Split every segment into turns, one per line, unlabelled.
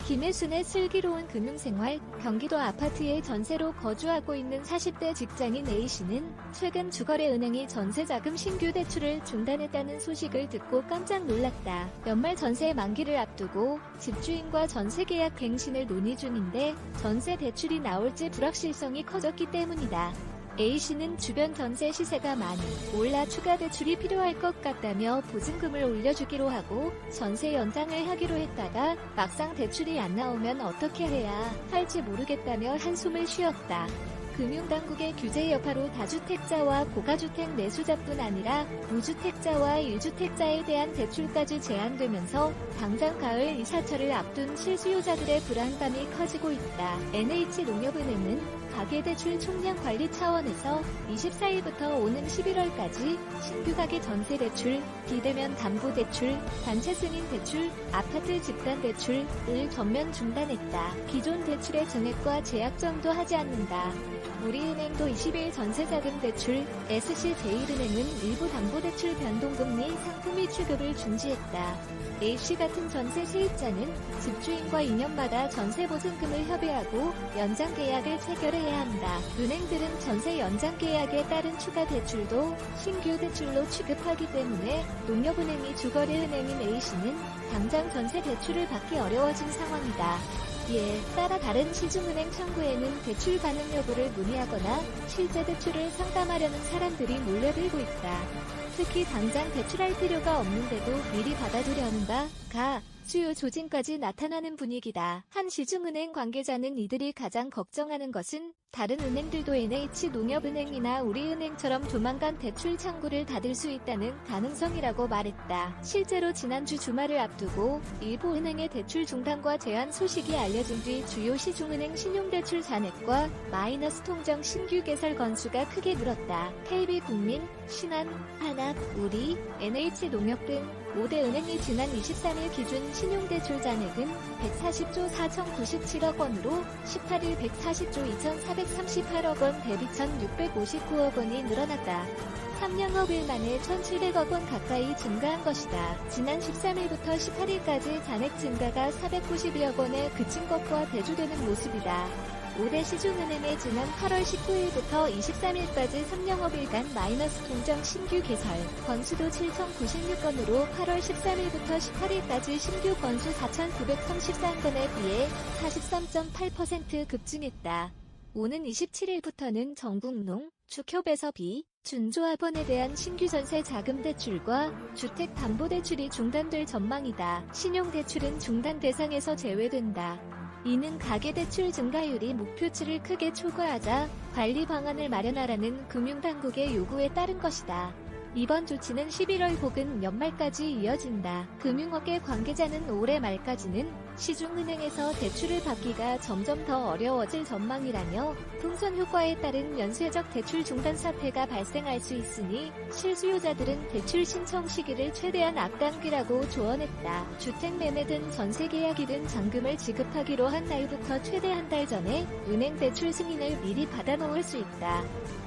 김혜순의 슬기로운 금융생활. 경기도 아파트에 전세로 거주하고 있는 40대 직장인 A씨는 최근 주거래은행이 전세자금 신규 대출을 중단했다는 소식을 듣고 깜짝 놀랐다. 연말 전세 만기를 앞두고 집주인과 전세계약 갱신을 논의 중인데 전세 대출이 나올지 불확실성이 커졌기 때문이다. A씨는 주변 전세 시세가 많이 올라 추가 대출이 필요할 것 같다며 보증금을 올려주기로 하고 전세 연장을 하기로 했다가 막상 대출이 안 나오면 어떻게 해야 할지 모르겠다며 한숨을 쉬었다. 금융당국의 규제 여파로 다주택자와 고가주택 매수자뿐 아니라 무주택자와 1주택자에 대한 대출까지 제한되면서 당장 가을 이사철을 앞둔 실수요자들의 불안감이 커지고 있다. NH농협은행은 가계대출 총량 관리 차원에서 24일부터 오는 11월까지 신규 가계 전세 대출, 비대면 담보 대출, 단체 승인 대출, 아파트 집단 대출을 전면 중단했다. 기존 대출의 증액과 제약정도 하지 않는다. 우리은행도 20일 전세자금 대출, SC제일은행은 일부 담보대출 변동금리 상품위 취급을 중지했다. A씨 같은 전세 세입자는 집주인과 2년마다 전세보증금을 협의하고 연장 계약을 체결해야 한다. 은행들은 전세 연장 계약에 따른 추가 대출도 신규 대출로 취급하기 때문에 농협은행이 주거래은행인 A씨는 당장 전세 대출을 받기 어려워진 상황이다. 이에 따라 다른 시중은행 창구에는 대출 가능 여부를 문의하거나 실제 대출을 상담하려는 사람들이 몰려들고 있다. 특히 당장 대출할 필요가 없는데도 미리 받아두려는가 수요 조짐까지 나타나는 분위기다. 한 시중은행 관계자는 이들이 가장 걱정하는 것은 다른 은행들도 NH농협은행이나 우리은행처럼 조만간 대출 창구를 닫을 수 있다는 가능성이라고 말했다. 실제로 지난주 주말을 앞두고 일부 은행의 대출 중단과 제한 소식이 알려진 뒤 주요 시중은행 신용대출 잔액과 마이너스 통정 신규 개설 건수가 크게 늘었다. KB국민, 신한, 하나, 우리, NH농협 등 5대 은행이 지난 23일 기준 신용대출 잔액은 140조 4,097억 원으로 18일 140조 2,438억 원 대비 1,659억 원이 늘어났다. 3영업일 만에 1,700억 원 가까이 증가한 것이다. 지난 13일부터 18일까지 잔액 증가가 492억 원에 그친 것과 대조되는 모습이다. 5대 시중은행의 지난 8월 19일부터 23일까지 3영업일간 마이너스 통정 신규 개설 건수도 7,096건으로 8월 13일부터 18일까지 신규 건수 4,933건에 비해 43.8% 급증했다. 오는 27일부터는 전국농, 축협에서 준조합원에 대한 신규 전세 자금 대출과 주택담보대출이 중단될 전망이다. 신용대출은 중단 대상에서 제외된다. 이는 가계대출 증가율이 목표치를 크게 초과하자 관리 방안을 마련하라는 금융당국의 요구에 따른 것이다. 이번 조치는 11월 혹은 연말까지 이어진다. 금융업계 관계자는 올해 말까지는 시중은행에서 대출을 받기가 점점 더 어려워질 전망이라며 풍선 효과에 따른 연쇄적 대출 중단 사태가 발생할 수 있으니 실수요자들은 대출 신청 시기를 최대한 앞당기라고 조언했다. 주택 매매든 전세 계약이든 잔금을 지급하기로 한 날부터 최대 한 달 전에 은행 대출 승인을 미리 받아놓을 수 있다.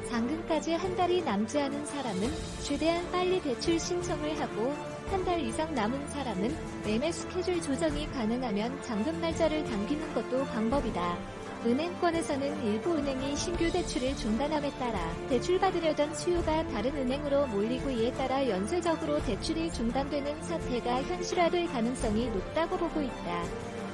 잔금까지 한 달이 남지 않은 사람은 최대한 빨리 대출 신청을 하고 한 달 이상 남은 사람은 매매 스케줄 조정이 가능하면 잔금 날짜를 당기는 것도 방법이다. 은행권에서는 일부 은행이 신규 대출을 중단함에 따라 대출받으려던 수요가 다른 은행으로 몰리고 이에 따라 연쇄적으로 대출이 중단되는 사태가 현실화될 가능성이 높다고 보고 있다.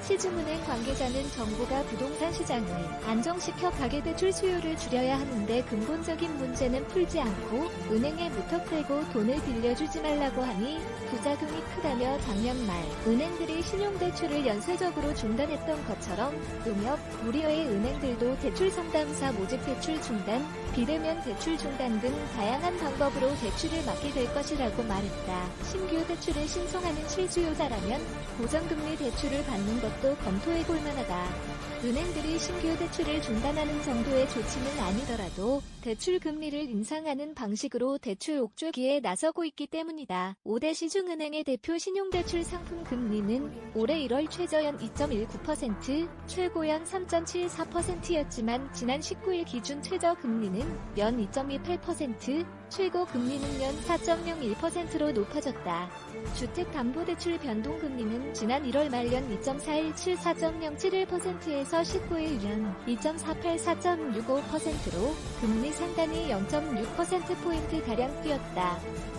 시중은행 관계자는 정부가 부동산 시장을 안정시켜 가계대출 수요를 줄여야 하는데 근본적인 문제는 풀지 않고 은행에 무턱대고 돈을 빌려주지 말라고 하니 부작용이 크다며 작년 말 은행들이 신용대출을 연쇄적으로 중단했던 것처럼 농협, 우리의 은행들도 대출상담사 모집 대출 중단, 비대면 대출 중단 등 다양한 방법으로 대출을 막게 될 것이라고 말했다. 신규 대출을 신청하는 실수요자라면 고정금리 대출을 받는 것 것도 검토해 볼 만하다. 은행들이 신규 대출을 중단하는 정도의 조치는 아니더라도 대출 금리를 인상하는 방식으로 대출 옥죄기에 나서고 있기 때문이다. 5대 시중은행의 대표 신용대출 상품 금리는 올해 1월 최저연 2.19%, 최고연 3.74%였지만 지난 19일 기준 최저 금리는 연 2.28%, 최고 금리는 연 4.01%로 높아졌다. 주택담보대출 변동금리는 지난 1월 말연 2.417, 4.071%에서 19일 연 2.48, 4.65%로 금리 상단이 0.6%포인트가량 뛰었다.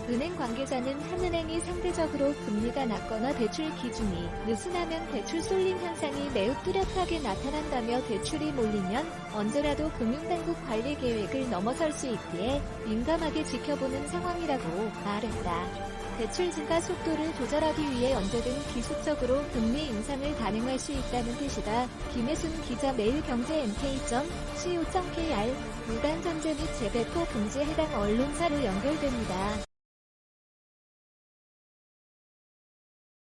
은행 관계자는 한은행이 상대적으로 금리가 낮거나 대출 기준이 느슨하면 대출 쏠림 현상이 매우 뚜렷하게 나타난다며 대출이 몰리면 언제라도 금융당국 관리 계획을 넘어설 수 있기에 민감하게 지켜보는 상황이라고 말했다. 대출 증가 속도를 조절하기 위해 언제든 기술적으로 금리 인상을 단행할 수 있다는 뜻이다. 김혜순 기자 매일경제 mk.co.kr 무단 전제 및 재배포 금지 해당 언론사로 연결됩니다.